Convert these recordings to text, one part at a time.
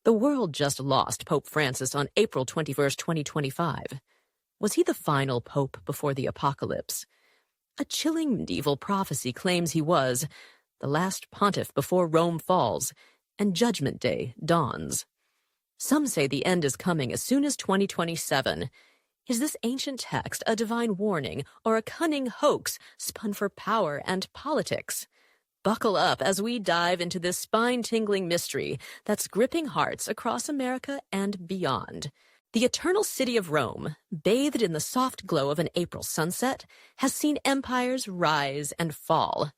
The world just lost Pope Francis on April 21st, 2025. Was he the final pope before the apocalypse? A chilling medieval prophecy claims he was the last pontiff before Rome falls and Judgment Day dawns. Some say the end is coming as soon as 2027. Is this ancient text a divine warning or a cunning hoax spun for power and politics? Buckle up as we dive into this spine-tingling mystery that's gripping hearts across America and beyond. The eternal city of Rome, bathed in the soft glow of an April sunset, has seen empires rise and fall.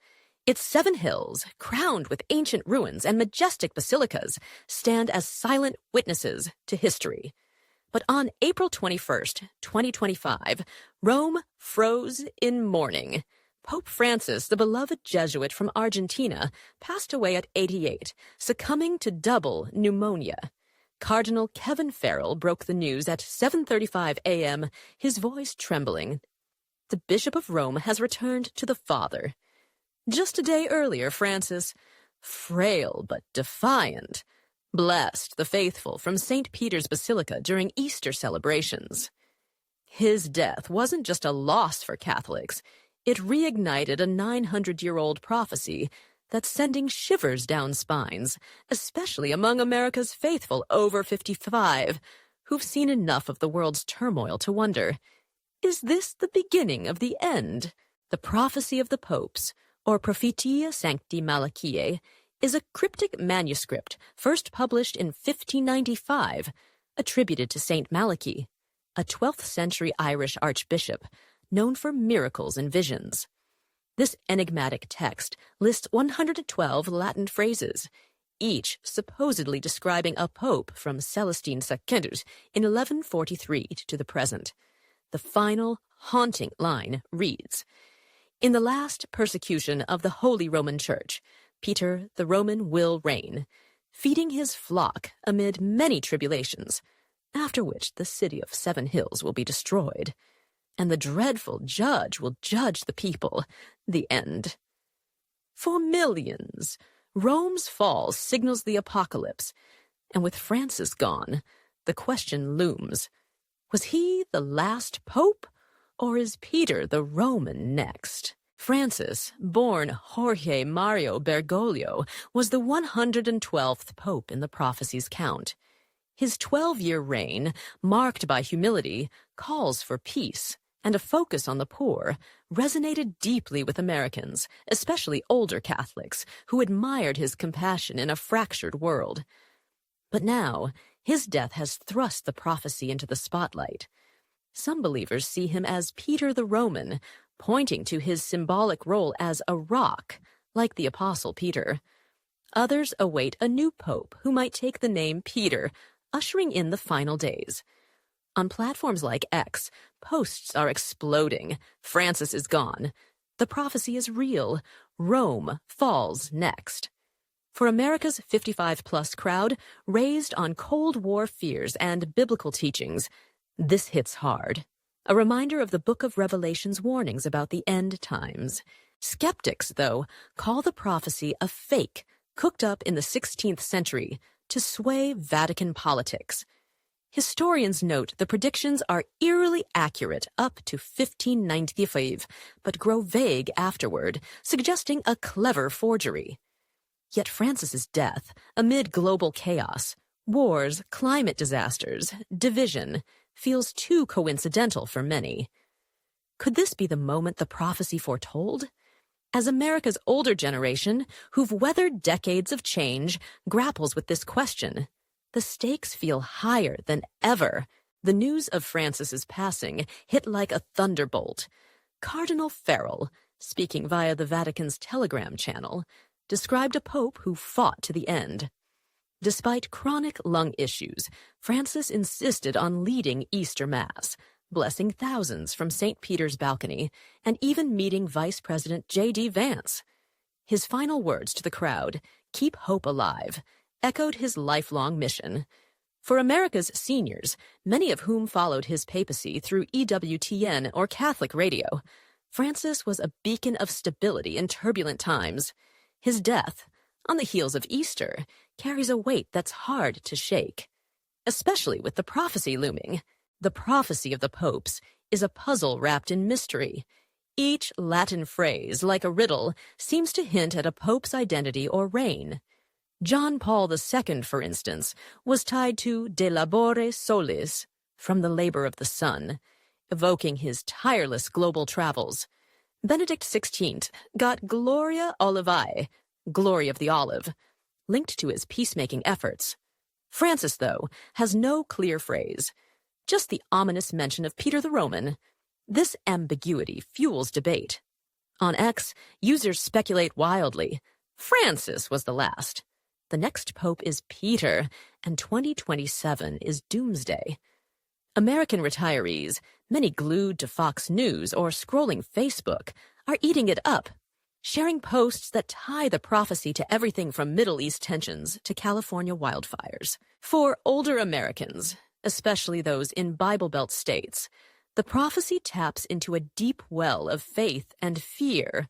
Its 7 hills, crowned with ancient ruins and majestic basilicas, stand as silent witnesses to history. But on April 21st, 2025, Rome froze in mourning. Pope Francis, the beloved Jesuit from Argentina, passed away at 88, succumbing to double pneumonia. Cardinal Kevin Farrell broke the news at 7:35 a.m., his voice trembling. The Bishop of Rome has returned to the Father. Just a day earlier, Francis, frail but defiant, blessed the faithful from St. Peter's Basilica during Easter celebrations. His death wasn't just a loss for Catholics. It reignited a 900-year-old prophecy that's sending shivers down spines, especially among America's faithful over 55, who've seen enough of the world's turmoil to wonder, is this the beginning of the end? The prophecy of the popes, or Prophetia Sancti Malachiae, is a cryptic manuscript first published in 1595, attributed to Saint Malachy, a 12th century Irish archbishop, known for miracles and visions. This enigmatic text lists 112 Latin phrases, each supposedly describing a pope from Celestine II in 1143 to the present. The final, haunting line reads, "In the last persecution of the Holy Roman Church, Peter the Roman will reign, feeding his flock amid many tribulations, after which the city of 7 hills will be destroyed. And the dreadful judge will judge the people, the end." For millions, Rome's fall signals the apocalypse, and with Francis gone, the question looms, was he the last pope, or is Peter the Roman next? Francis, born Jorge Mario Bergoglio, was the 112th pope in the prophecy's count. His 12-year reign, marked by humility, calls for peace, and a focus on the poor resonated deeply with Americans, especially older Catholics, who admired his compassion in a fractured world. But now, his death has thrust the prophecy into the spotlight. Some believers see him as Peter the Roman, pointing to his symbolic role as a rock, like the Apostle Peter. Others await a new pope who might take the name Peter, ushering in the final days. On platforms like X, posts are exploding. Francis is gone. The prophecy is real. Rome falls next. For America's 55-plus crowd, raised on Cold War fears and biblical teachings, this hits hard. A reminder of the Book of Revelation's warnings about the end times. Skeptics, though, call the prophecy a fake, cooked up in the 16th century to sway Vatican politics. Historians note the predictions are eerily accurate up to 1595, but grow vague afterward, suggesting a clever forgery. Yet Francis's death, amid global chaos, wars, climate disasters, division, feels too coincidental for many. Could this be the moment the prophecy foretold? As America's older generation, who've weathered decades of change, grapples with this question, the stakes feel higher than ever. The news of Francis's passing hit like a thunderbolt. Cardinal Farrell, speaking via the Vatican's Telegram channel, described a pope who fought to the end. Despite chronic lung issues, Francis insisted on leading Easter Mass, blessing thousands from St. Peter's balcony, and even meeting Vice President J.D. Vance. His final words to the crowd, "Keep hope alive," echoed his lifelong mission. For America's seniors, many of whom followed his papacy through EWTN or Catholic radio, Francis was a beacon of stability in turbulent times. His death, on the heels of Easter, carries a weight that's hard to shake, especially with the prophecy looming. The prophecy of the popes is a puzzle wrapped in mystery. Each Latin phrase, like a riddle, seems to hint at a pope's identity or reign. John Paul II, for instance, was tied to De Labore Solis, from the labor of the sun, evoking his tireless global travels. Benedict XVI got Gloria Olivae, glory of the olive, linked to his peacemaking efforts. Francis, though, has no clear phrase, just the ominous mention of Peter the Roman. This ambiguity fuels debate. On X, users speculate wildly. Francis was the last. The next pope is Peter, and 2027 is doomsday. American retirees, many glued to Fox News or scrolling Facebook, are eating it up, sharing posts that tie the prophecy to everything from Middle East tensions to California wildfires. For older Americans, especially those in Bible Belt states, the prophecy taps into a deep well of faith and fear.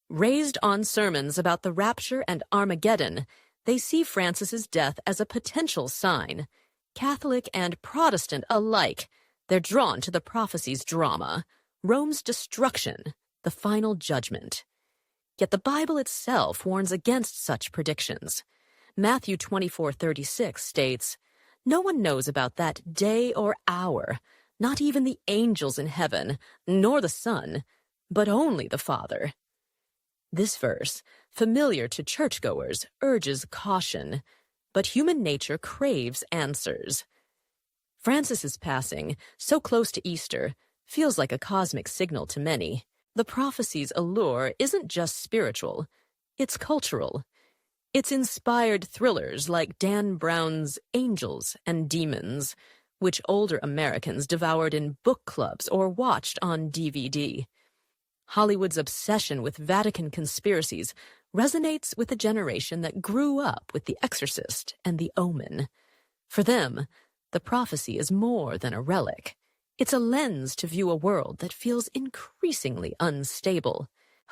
Raised on sermons about the rapture and Armageddon, they see Francis's death as a potential sign. Catholic and Protestant alike, they're drawn to the prophecy's drama, Rome's destruction, the final judgment. Yet the Bible itself warns against such predictions. Matthew 24:36 states, "No one knows about that day or hour, not even the angels in heaven, nor the Son, but only the Father." This verse, familiar to churchgoers, urges caution, but human nature craves answers. Francis's passing, so close to Easter, feels like a cosmic signal to many. The prophecy's allure isn't just spiritual, it's cultural. It's inspired thrillers like Dan Brown's Angels and Demons, which older Americans devoured in book clubs or watched on DVD. Hollywood's obsession with Vatican conspiracies resonates with a generation that grew up with The Exorcist and The Omen. For them, the prophecy is more than a relic. It's a lens to view a world that feels increasingly unstable.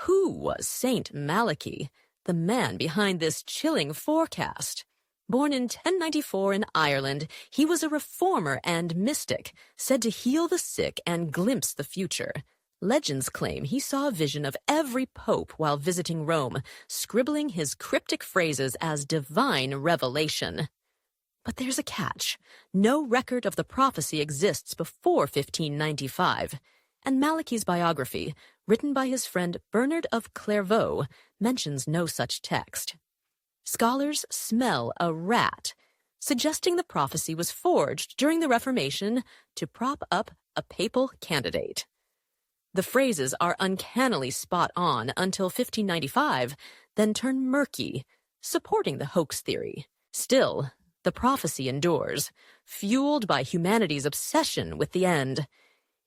Who was Saint Malachi, the man behind this chilling forecast? Born in 1094 in Ireland, he was a reformer and mystic, said to heal the sick and glimpse the future. Legends claim he saw a vision of every pope while visiting Rome, scribbling his cryptic phrases as divine revelation. But there's a catch. No record of the prophecy exists before 1595, and Malachi's biography, written by his friend Bernard of Clairvaux, mentions no such text. Scholars smell a rat, suggesting the prophecy was forged during the Reformation to prop up a papal candidate. The phrases are uncannily spot on until 1595, then turn murky, supporting the hoax theory. Still, the prophecy endures, fueled by humanity's obsession with the end.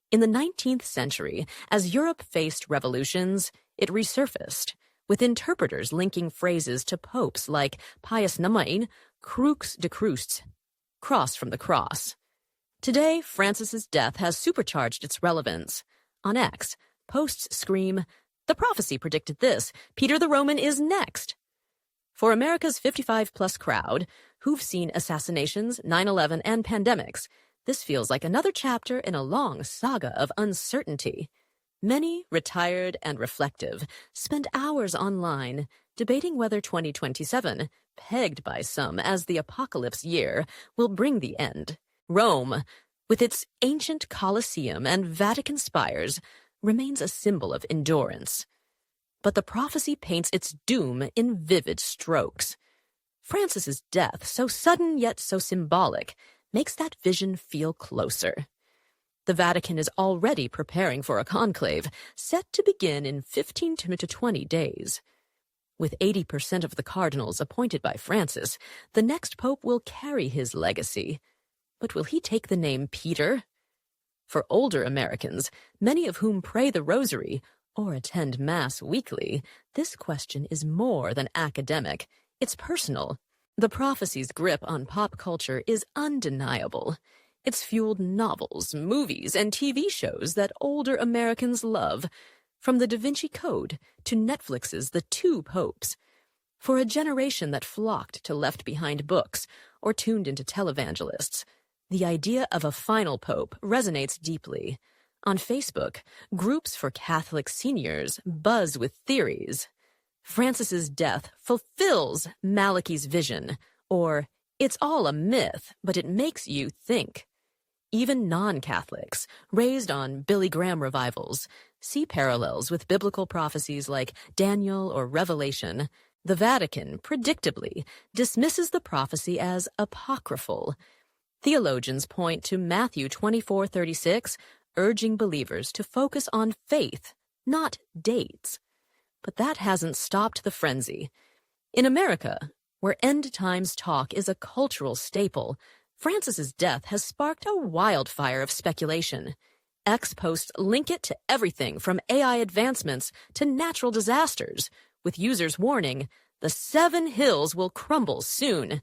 In the 19th century, as Europe faced revolutions, it resurfaced, with interpreters linking phrases to popes like Pius IX, Crux de Crucis, cross from the cross. Today, Francis's death has supercharged its relevance. On X, posts scream, "The prophecy predicted this. Peter the Roman is next." For America's 55-plus crowd, who've seen assassinations, 9/11, and pandemics, this feels like another chapter in a long saga of uncertainty. Many, retired and reflective, spend hours online debating whether 2027, pegged by some as the apocalypse year, will bring the end. Rome, with its ancient Colosseum and Vatican spires, remains a symbol of endurance. But the prophecy paints its doom in vivid strokes. Francis's death, so sudden yet so symbolic, makes that vision feel closer. The Vatican is already preparing for a conclave, set to begin in 15 to 20 days. With 80% of the cardinals appointed by Francis, the next pope will carry his legacy. But will he take the name Peter? For older Americans, many of whom pray the rosary or attend Mass weekly, this question is more than academic. It's personal. The prophecy's grip on pop culture is undeniable. It's fueled novels, movies, and TV shows that older Americans love, from The Da Vinci Code to Netflix's The Two Popes. For a generation that flocked to left-behind books or tuned into televangelists, the idea of a final pope resonates deeply. On Facebook, groups for Catholic seniors buzz with theories. Francis's death fulfills Malachi's vision, or it's all a myth, but it makes you think. Even non-Catholics, raised on Billy Graham revivals, see parallels with biblical prophecies like Daniel or Revelation. The Vatican, predictably, dismisses the prophecy as apocryphal. Theologians point to Matthew 24:36, urging believers to focus on faith, not dates. But that hasn't stopped the frenzy. In America, where end times talk is a cultural staple, Francis's death has sparked a wildfire of speculation. X-posts link it to everything from AI advancements to natural disasters, with users warning, the 7 hills will crumble soon.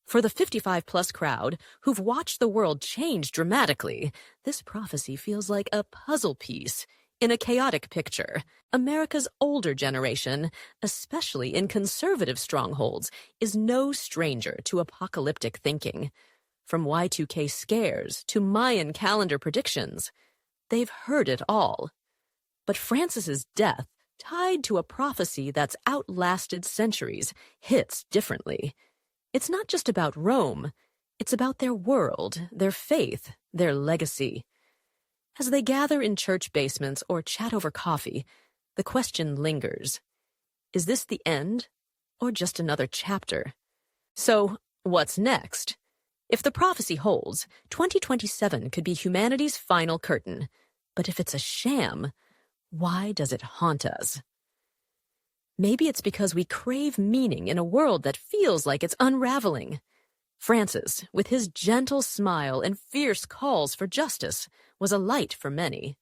For the 55-plus crowd, who've watched the world change dramatically, this prophecy feels like a puzzle piece in a chaotic picture. America's older generation, especially in conservative strongholds, is no stranger to apocalyptic thinking. From Y2K scares to Mayan calendar predictions, they've heard it all. But Francis's death, tied to a prophecy that's outlasted centuries, hits differently. It's not just about Rome. It's about their world, their faith, their legacy. As they gather in church basements or chat over coffee, the question lingers. Is this the end, or just another chapter? So, what's next? If the prophecy holds, 2027 could be humanity's final curtain. But if it's a sham, why does it haunt us? Maybe it's because we crave meaning in a world that feels like it's unraveling. Francis, with his gentle smile and fierce calls for justice, was a light for many.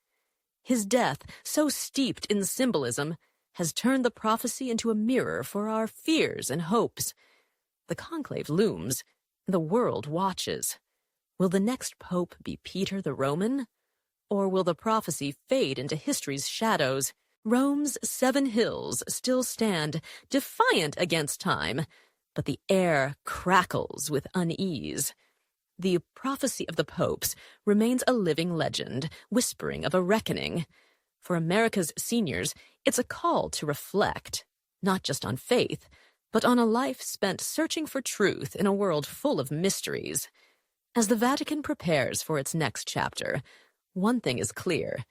His death, so steeped in symbolism, has turned the prophecy into a mirror for our fears and hopes. The conclave looms. The world watches. Will the next pope be Peter the Roman? Or will the prophecy fade into history's shadows? Rome's 7 hills still stand, defiant against time, but the air crackles with unease. The prophecy of the popes remains a living legend, whispering of a reckoning. For America's seniors, it's a call to reflect, not just on faith, but on a life spent searching for truth in a world full of mysteries. As the Vatican prepares for its next chapter, one thing is clear.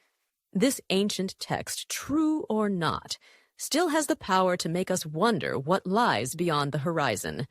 This ancient text, true or not, still has the power to make us wonder what lies beyond the horizon.